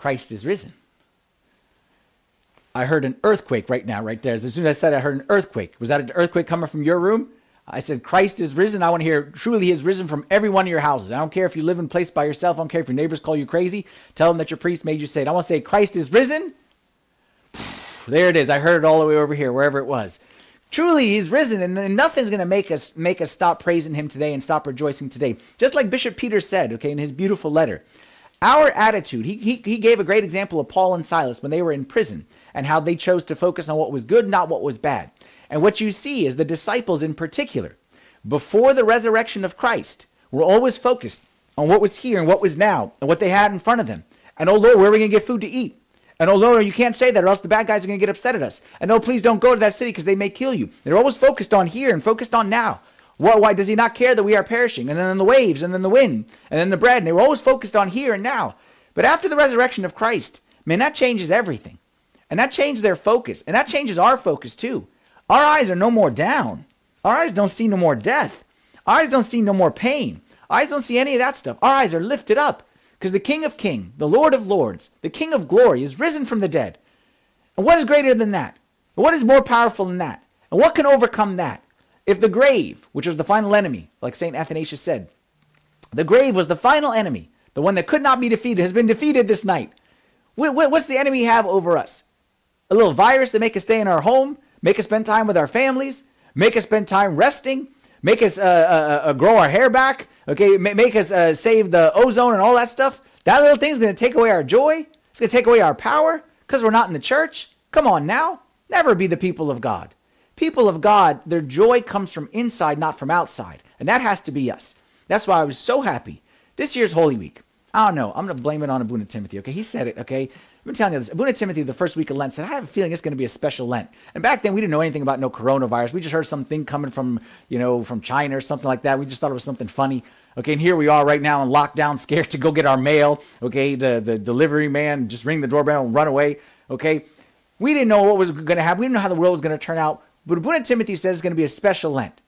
Christ is risen. I heard an earthquake right now, right there. As soon as I said I heard an earthquake. Was that an earthquake coming from your room? I said, Christ is risen. I want to hear, truly he is risen from every one of your houses. I don't care if you live in a place by yourself. I don't care if your neighbors call you crazy. Tell them that your priest made you say it. I want to say, Christ is risen. There it is. I heard it all the way over here, wherever it was. Truly, he's risen, and nothing's going to make us stop praising him today and stop rejoicing today. Just like Bishop Peter said, okay, in his beautiful letter. Our attitude, he gave a great example of Paul and Silas when they were in prison and how they chose to focus on what was good, not what was bad. And what you see is the disciples in particular, before the resurrection of Christ, were always focused on what was here and what was now and what they had in front of them. And oh Lord, where are we going to get food to eat? And oh Lord, you can't say that or else the bad guys are going to get upset at us. And no, please don't go to that city because they may kill you. They're always focused on here and focused on now. Why does he not care that we are perishing? And then the waves and then the wind and then the bread. And they were always focused on here and now. But after the resurrection of Christ, man, that changes everything. And that changed their focus. And that changes our focus too. Our eyes are no more down. Our eyes don't see no more death. Our eyes don't see no more pain. Our eyes don't see any of that stuff. Our eyes are lifted up because the King of Kings, the Lord of Lords, the King of Glory is risen from the dead. And what is greater than that? And what is more powerful than that? And what can overcome that? If the grave, which was the final enemy, like St. Athanasius said, the grave was the final enemy, the one that could not be defeated, has been defeated this night. What's the enemy have over us? A little virus to make us stay in our home, make us spend time with our families, make us spend time resting, make us grow our hair back, okay, make us save the ozone and all that stuff. That little thing is going to take away our joy. It's going to take away our power because we're not in the church. Come on now. Never be the people of God. People of God, their joy comes from inside, not from outside. And that has to be us. That's why I was so happy. This year's Holy Week. I don't know. I'm going to blame it on Abuna Timothy, okay? He said it, okay? I've been telling you this. Abuna Timothy, the first week of Lent, said, I have a feeling it's going to be a special Lent. And back then, we didn't know anything about no coronavirus. We just heard something coming from, from China or something like that. We just thought it was something funny. Okay, and here we are right now in lockdown, scared to go get our mail. Okay, the delivery man just ring the doorbell and run away. Okay, we didn't know what was going to happen. We didn't know how the world was going to turn out. But Abuna Timothy said it's going to be a special Lent.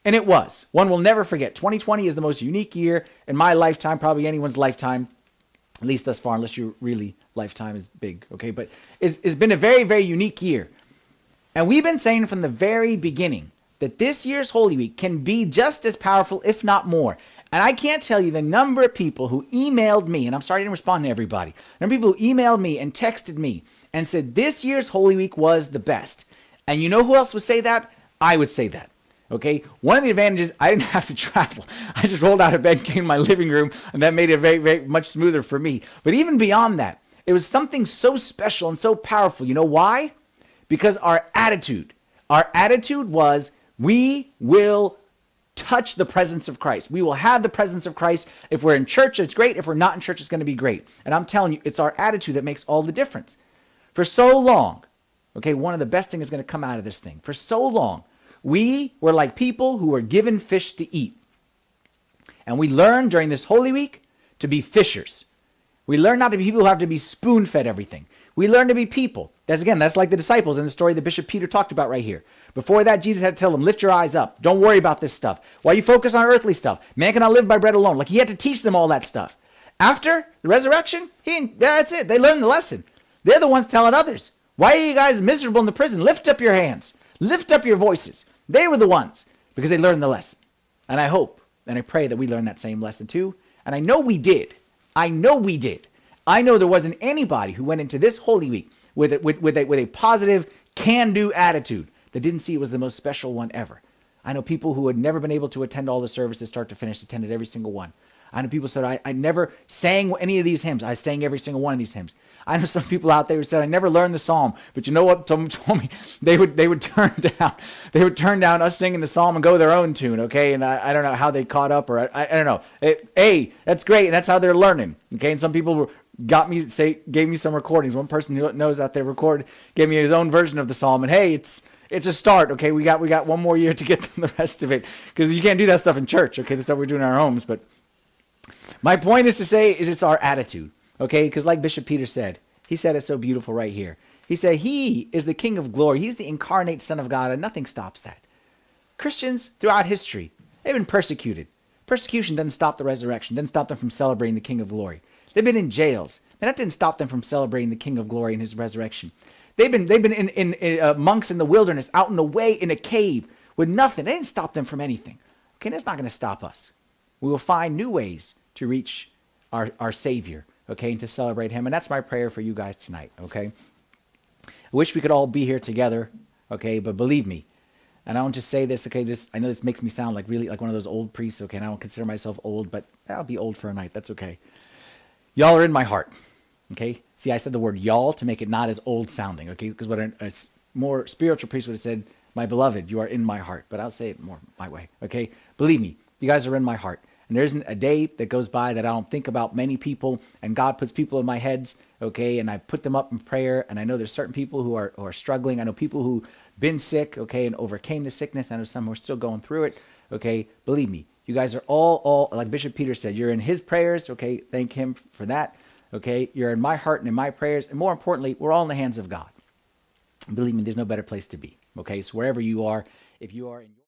And it was. One will never forget. 2020 is the most unique year in my lifetime, probably anyone's lifetime, at least thus far, unless you really lifetime is big. Okay, but it's been a very, very unique year. And we've been saying from the very beginning that this year's Holy Week can be just as powerful, if not more. And I can't tell you the number of people who emailed me, and I'm sorry I didn't respond to everybody. The number of people who emailed me and texted me and said this year's Holy Week was the best. And you know who else would say that? I would say that. Okay, one of the advantages, I didn't have to travel. I just rolled out of bed, came to my living room, and that made it very, very much smoother for me. But even beyond that, it was something so special and so powerful. You know why? Because our attitude was we will touch the presence of Christ. We will have the presence of Christ. If we're in church, it's great. If we're not in church, it's going to be great. And I'm telling you, it's our attitude that makes all the difference. For so long, okay, one of the best things is going to come out of this thing. For so long, we were like people who were given fish to eat. And we learned during this Holy Week to be fishers. We learned not to be people who have to be spoon-fed everything. We learned to be people. That's like the disciples in the story that Bishop Peter talked about right here. Before that, Jesus had to tell them, lift your eyes up. Don't worry about this stuff. Why you focus on earthly stuff? Man cannot live by bread alone. Like he had to teach them all that stuff. After the resurrection, that's it. They learned the lesson. They're the ones telling others. Why are you guys miserable in the prison? Lift up your hands. Lift up your voices. They were the ones because they learned the lesson. And I hope and I pray that we learn that same lesson too. And I know we did. I know we did. I know there wasn't anybody who went into this Holy Week with a positive can-do attitude that didn't see it was the most special one ever. I know people who had never been able to attend all the services start to finish, attended every single one. I know people said, I never sang any of these hymns. I sang every single one of these hymns. I know some people out there who said, I never learned the psalm. But you know what? Someone told me they would turn down us singing the psalm and go their own tune, okay? And I don't know how they caught up, or I don't know. Hey, that's great, and that's how they're learning, okay? And some people gave me some recordings. One person who knows out there gave me his own version of the psalm, and hey, it's a start, okay? We got one more year to get the rest of it, because you can't do that stuff in church, okay? The stuff we're doing in our homes. But my point is to say is it's our attitude, okay? Because like Bishop Peter said, he said it so beautiful right here. He said he is the King of Glory. He's the incarnate Son of God, and nothing stops that. Christians throughout history, they've been persecuted. Persecution doesn't stop the resurrection, doesn't stop them from celebrating the King of Glory. They've been in jails. And that didn't stop them from celebrating the King of Glory and his resurrection. They've been in monks in the wilderness, out in the way, in a cave with nothing. They didn't stop them from anything. Okay, that's not going to stop us. We will find new ways to reach our Savior, okay, and to celebrate him. And that's my prayer for you guys tonight, okay? I wish we could all be here together, okay, but believe me, and I don't just say this, okay, I know this makes me sound like really like one of those old priests, okay, and I don't consider myself old, but I'll be old for a night, that's okay. Y'all are in my heart, okay? See, I said the word y'all to make it not as old sounding, okay, because what a more spiritual priest would have said, my beloved, you are in my heart, but I'll say it more my way, okay? Believe me, you guys are in my heart. And there isn't a day that goes by that I don't think about many people, and God puts people in my heads, okay, and I put them up in prayer, and I know there's certain people who are struggling. I know people who've been sick, okay, and overcame the sickness. I know some who are still going through it, okay. Believe me, you guys are all, like Bishop Peter said, you're in his prayers, okay, thank him for that, okay. You're in my heart and in my prayers, and more importantly, we're all in the hands of God. Believe me, there's no better place to be, okay. So wherever you are, if you are in